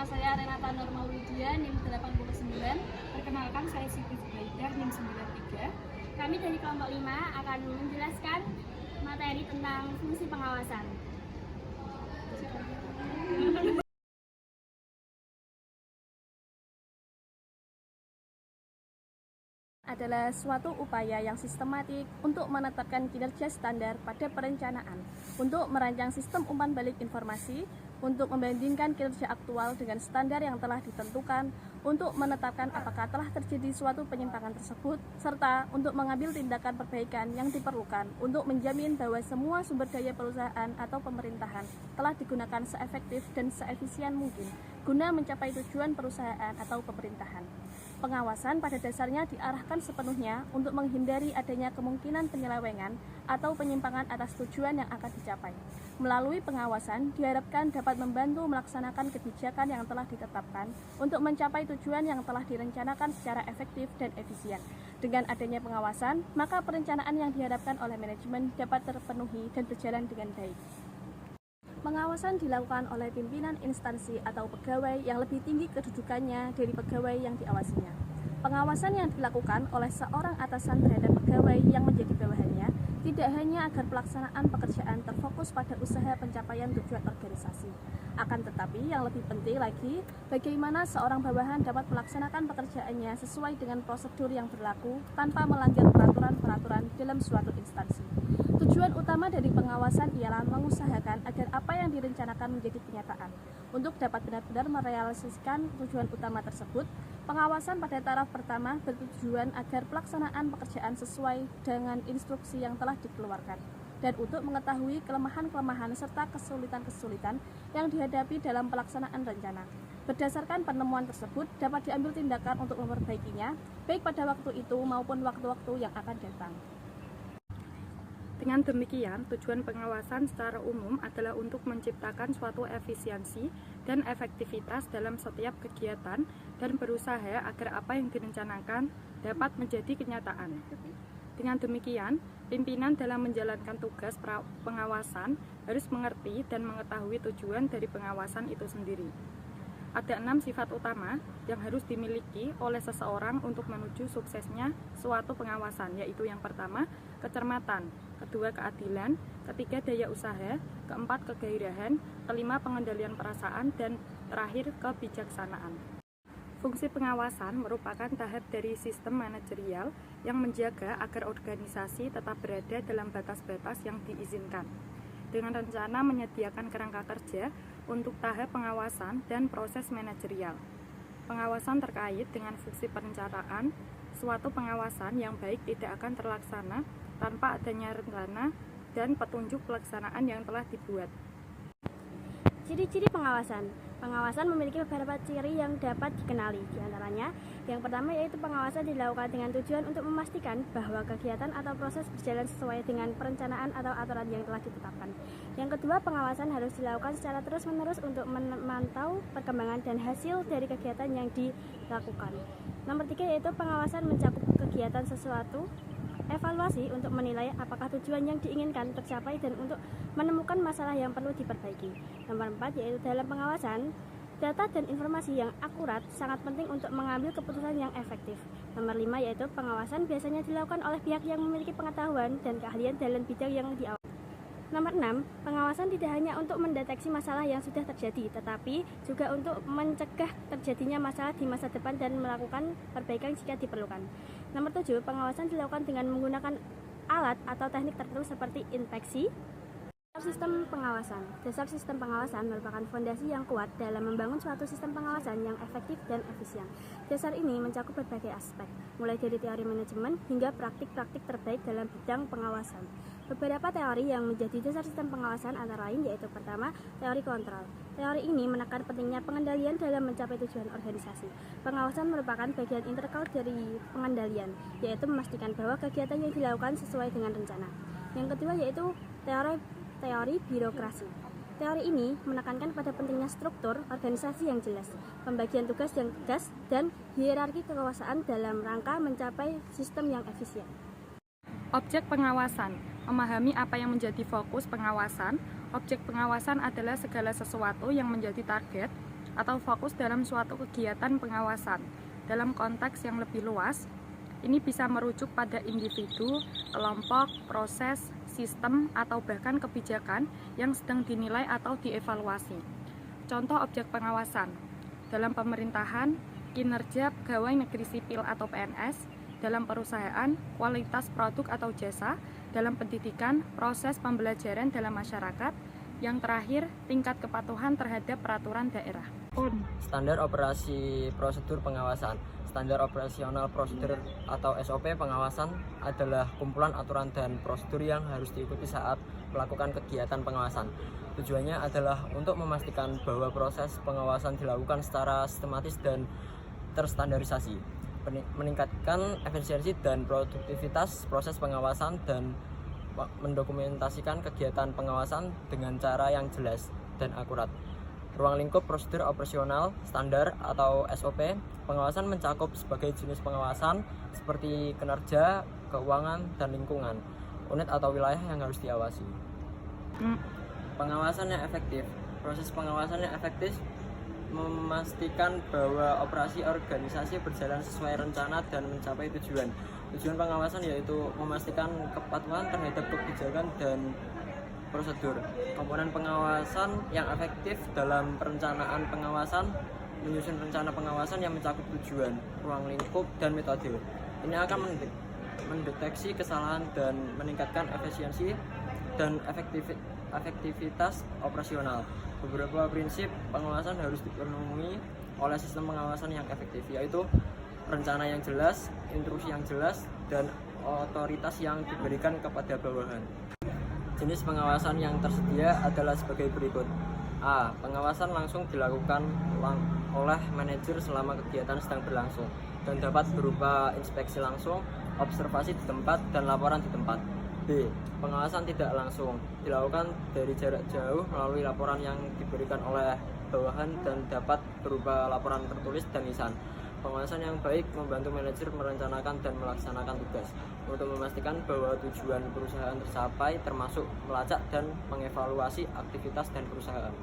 Nama saya Renata Nurmawidia, NIM 89. Perkenalkan, saya Siti Zubaidah, NIM 93. Kami dari kelompok 5 akan menjelaskan materi tentang fungsi pengawasan. Adalah suatu upaya yang sistematik untuk menetapkan kinerja standar pada perencanaan, untuk merancang sistem umpan balik informasi, untuk membandingkan kinerja aktual dengan standar yang telah ditentukan, untuk menetapkan apakah telah terjadi suatu penyimpangan tersebut, serta untuk mengambil tindakan perbaikan yang diperlukan untuk menjamin bahwa semua sumber daya perusahaan atau pemerintahan telah digunakan seefektif dan seefisien mungkin guna mencapai tujuan perusahaan atau pemerintahan. Pengawasan pada dasarnya diarahkan sepenuhnya untuk menghindari adanya kemungkinan penyelewengan atau penyimpangan atas tujuan yang akan dicapai. Melalui pengawasan diharapkan dapat membantu melaksanakan kebijakan yang telah ditetapkan untuk mencapai tujuan yang telah direncanakan secara efektif dan efisien. Dengan adanya pengawasan, maka perencanaan yang diharapkan oleh manajemen dapat terpenuhi dan berjalan dengan baik. Pengawasan dilakukan oleh pimpinan instansi atau pegawai yang lebih tinggi kedudukannya dari pegawai yang diawasinya. Pengawasan yang dilakukan oleh seorang atasan terhadap pegawai yang menjadi bawahannya tidak hanya agar pelaksanaan pekerjaan terfokus pada usaha pencapaian tujuan organisasi. Akan tetapi yang lebih penting lagi, bagaimana seorang bawahan dapat melaksanakan pekerjaannya sesuai dengan prosedur yang berlaku tanpa melanggar peraturan-peraturan dalam suatu instansi. Tujuan utama dari pengawasan ialah mengusahakan agar apa yang direncanakan menjadi kenyataan. Untuk dapat benar-benar merealisasikan tujuan utama tersebut, pengawasan pada taraf pertama bertujuan agar pelaksanaan pekerjaan sesuai dengan instruksi yang telah dikeluarkan, dan untuk mengetahui kelemahan-kelemahan serta kesulitan-kesulitan yang dihadapi dalam pelaksanaan rencana. Berdasarkan penemuan tersebut, dapat diambil tindakan untuk memperbaikinya, baik pada waktu itu maupun waktu-waktu yang akan datang. Dengan demikian, tujuan pengawasan secara umum adalah untuk menciptakan suatu efisiensi dan efektivitas dalam setiap kegiatan dan berusaha agar apa yang direncanakan dapat menjadi kenyataan. Dengan demikian, pimpinan dalam menjalankan tugas pengawasan harus mengerti dan mengetahui tujuan dari pengawasan itu sendiri. Ada 6 sifat utama yang harus dimiliki oleh seseorang untuk menuju suksesnya suatu pengawasan, yaitu yang pertama, kecermatan, kedua, keadilan, ketiga, daya usaha, keempat, kegairahan, kelima, pengendalian perasaan, dan terakhir, kebijaksanaan. Fungsi pengawasan merupakan tahap dari sistem manajerial yang menjaga agar organisasi tetap berada dalam batas-batas yang diizinkan, dengan rencana menyediakan kerangka kerja untuk tahap pengawasan dan proses manajerial. Pengawasan terkait dengan fungsi perencanaan. Suatu pengawasan yang baik tidak akan terlaksana tanpa adanya rencana dan petunjuk pelaksanaan yang telah dibuat. Ciri-ciri pengawasan. Pengawasan memiliki beberapa ciri yang dapat dikenali. Di antaranya, yang pertama yaitu pengawasan dilakukan dengan tujuan untuk memastikan bahwa kegiatan atau proses berjalan sesuai dengan perencanaan atau aturan yang telah ditetapkan. Yang kedua, pengawasan harus dilakukan secara terus-menerus untuk memantau perkembangan dan hasil dari kegiatan yang dilakukan. Nomor 3 yaitu pengawasan mencakup kegiatan sesuatu, evaluasi untuk menilai apakah tujuan yang diinginkan tercapai dan untuk menemukan masalah yang perlu diperbaiki. Nomor 4 yaitu dalam pengawasan, data dan informasi yang akurat sangat penting untuk mengambil keputusan yang efektif. Nomor 5 yaitu pengawasan biasanya dilakukan oleh pihak yang memiliki pengetahuan dan keahlian dalam bidang yang diawasi. Nomor 6, pengawasan tidak hanya untuk mendeteksi masalah yang sudah terjadi, tetapi juga untuk mencegah terjadinya masalah di masa depan dan melakukan perbaikan jika diperlukan. Nomor 7, pengawasan dilakukan dengan menggunakan alat atau teknik tertentu seperti inspeksi. Sistem pengawasan. Dasar sistem pengawasan merupakan fondasi yang kuat dalam membangun suatu sistem pengawasan yang efektif dan efisien. Dasar ini mencakup berbagai aspek, mulai dari teori manajemen hingga praktik-praktik terbaik dalam bidang pengawasan. Beberapa teori yang menjadi dasar sistem pengawasan antara lain yaitu pertama, teori kontrol. Teori ini menekan pentingnya pengendalian dalam mencapai tujuan organisasi. Pengawasan merupakan bagian integral dari pengendalian, yaitu memastikan bahwa kegiatan yang dilakukan sesuai dengan rencana. Yang kedua yaitu teori birokrasi. Teori ini menekankan pada pentingnya struktur organisasi yang jelas, pembagian tugas yang tegas, dan hierarki kekuasaan dalam rangka mencapai sistem yang efisien. Objek pengawasan. Memahami apa yang menjadi fokus pengawasan. Objek pengawasan adalah segala sesuatu yang menjadi target atau fokus dalam suatu kegiatan pengawasan. Dalam konteks yang lebih luas, ini bisa merujuk pada individu, kelompok, proses, sistem, atau bahkan kebijakan yang sedang dinilai atau dievaluasi. Contoh objek pengawasan dalam pemerintahan, kinerja pegawai negeri sipil atau PNS, dalam perusahaan, kualitas produk atau jasa, dalam pendidikan, proses pembelajaran dalam masyarakat, yang terakhir, tingkat kepatuhan terhadap peraturan daerah. Standar operasi prosedur pengawasan. Standar operasional prosedur atau SOP pengawasan adalah kumpulan aturan dan prosedur yang harus diikuti saat melakukan kegiatan pengawasan. Tujuannya adalah untuk memastikan bahwa proses pengawasan dilakukan secara sistematis dan terstandarisasi, meningkatkan efisiensi dan produktivitas proses pengawasan, dan mendokumentasikan kegiatan pengawasan dengan cara yang jelas dan akurat. Ruang lingkup prosedur operasional standar atau SOP pengawasan mencakup sebagai jenis pengawasan seperti kinerja, keuangan, dan lingkungan, unit atau wilayah yang harus diawasi. Pengawasan yang efektif. Proses pengawasan yang efektif memastikan bahwa operasi organisasi berjalan sesuai rencana dan mencapai tujuan. Tujuan pengawasan yaitu memastikan kepatuhan terhadap kebijakan dan prosedur. Komponen pengawasan yang efektif dalam perencanaan pengawasan, menyusun rencana pengawasan yang mencakup tujuan, ruang lingkup, dan metode. Ini akan mendeteksi kesalahan dan meningkatkan efisiensi dan efektivitas operasional. Beberapa prinsip pengawasan harus dipenuhi oleh sistem pengawasan yang efektif, yaitu rencana yang jelas, instruksi yang jelas, dan otoritas yang diberikan kepada bawahan. Jenis pengawasan yang tersedia adalah sebagai berikut. A. Pengawasan langsung dilakukan oleh manajer selama kegiatan sedang berlangsung dan dapat berupa inspeksi langsung, observasi di tempat, dan laporan di tempat. B. Pengawasan tidak langsung dilakukan dari jarak jauh melalui laporan yang diberikan oleh bawahan dan dapat berupa laporan tertulis dan lisan. Pengawasan yang baik membantu manajer merencanakan dan melaksanakan tugas untuk memastikan bahwa tujuan perusahaan tercapai, termasuk melacak dan mengevaluasi aktivitas dan perusahaan.